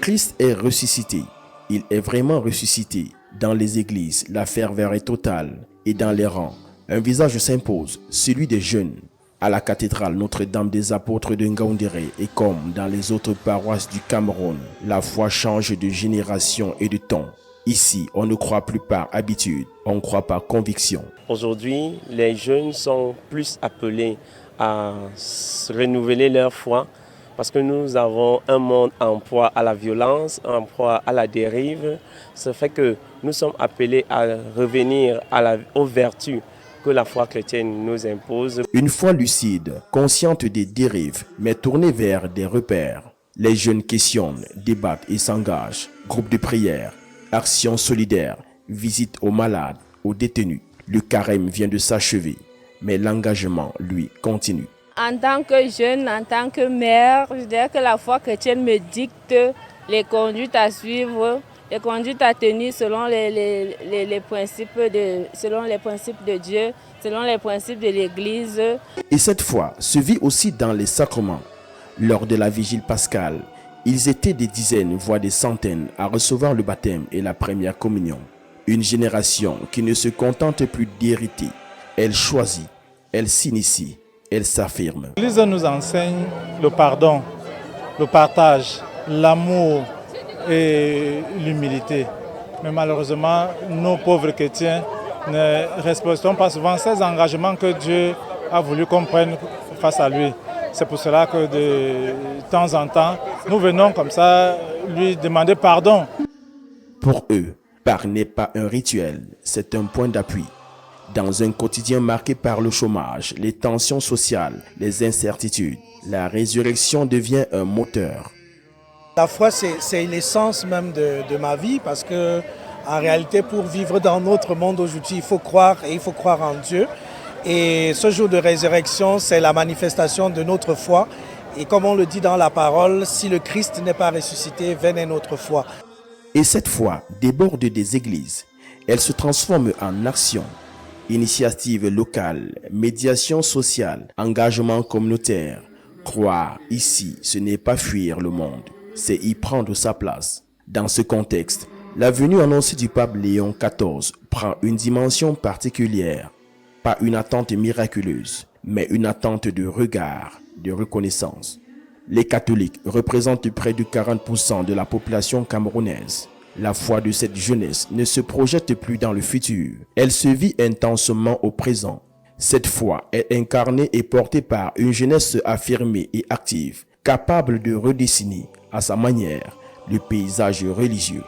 Christ est ressuscité. Il est vraiment ressuscité. Dans les églises, la ferveur est totale. Et dans les rangs, un visage s'impose, celui des jeunes. À la cathédrale Notre-Dame des Apôtres de Ngaoundéré et comme dans les autres paroisses du Cameroun, la foi change de génération et de ton. Ici, on ne croit plus par habitude, on croit par conviction. Aujourd'hui, les jeunes sont plus appelés à renouveler leur foi parce que nous avons un monde en proie à la violence, en proie à la dérive. Ça fait que nous sommes appelés à revenir aux vertus que la foi chrétienne nous impose. Une foi lucide, consciente des dérives, mais tournée vers des repères. Les jeunes questionnent, débattent et s'engagent. Groupe de prière, actions solidaires, visites aux malades, aux détenus. Le carême vient de s'achever, mais l'engagement, lui, continue. En tant que jeune, en tant que mère, je dirais que la foi chrétienne me dicte les conduites à suivre, les conduites à tenir selon les principes de Dieu, selon les principes de l'Église. Et cette foi se vit aussi dans les sacrements. Lors de la vigile pascale, ils étaient des dizaines, voire des centaines, à recevoir le baptême et la première communion. Une génération qui ne se contente plus d'hériter. Elle choisit, elle s'initie, elle s'affirme. L'Église nous enseigne le pardon, le partage, l'amour et l'humilité. Mais malheureusement, nos pauvres chrétiens ne respectons pas souvent ces engagements que Dieu a voulu qu'on prenne face à lui. C'est pour cela que de temps en temps, nous venons comme ça lui demander pardon. Pour eux, pardon n'est pas un rituel, c'est un point d'appui. Dans un quotidien marqué par le chômage, les tensions sociales, les incertitudes, la résurrection devient un moteur. La foi, c'est l'essence même de ma vie parce que, en réalité, pour vivre dans notre monde aujourd'hui, il faut croire et il faut croire en Dieu. Et ce jour de résurrection, c'est la manifestation de notre foi. Et comme on le dit dans la parole, si le Christ n'est pas ressuscité, vaine est notre foi. Et cette foi déborde des églises. Elle se transforme en action. Initiative locale, médiation sociale, engagement communautaire. Croire ici, ce n'est pas fuir le monde, c'est y prendre sa place. Dans ce contexte, la venue annoncée du pape Léon XIV prend une dimension particulière. Pas une attente miraculeuse, mais une attente de regard, de reconnaissance. Les catholiques représentent près de 40% de la population camerounaise. La foi de cette jeunesse ne se projette plus dans le futur. Elle se vit intensement au présent. Cette foi est incarnée et portée par une jeunesse affirmée et active, capable de redessiner, à sa manière, le paysage religieux.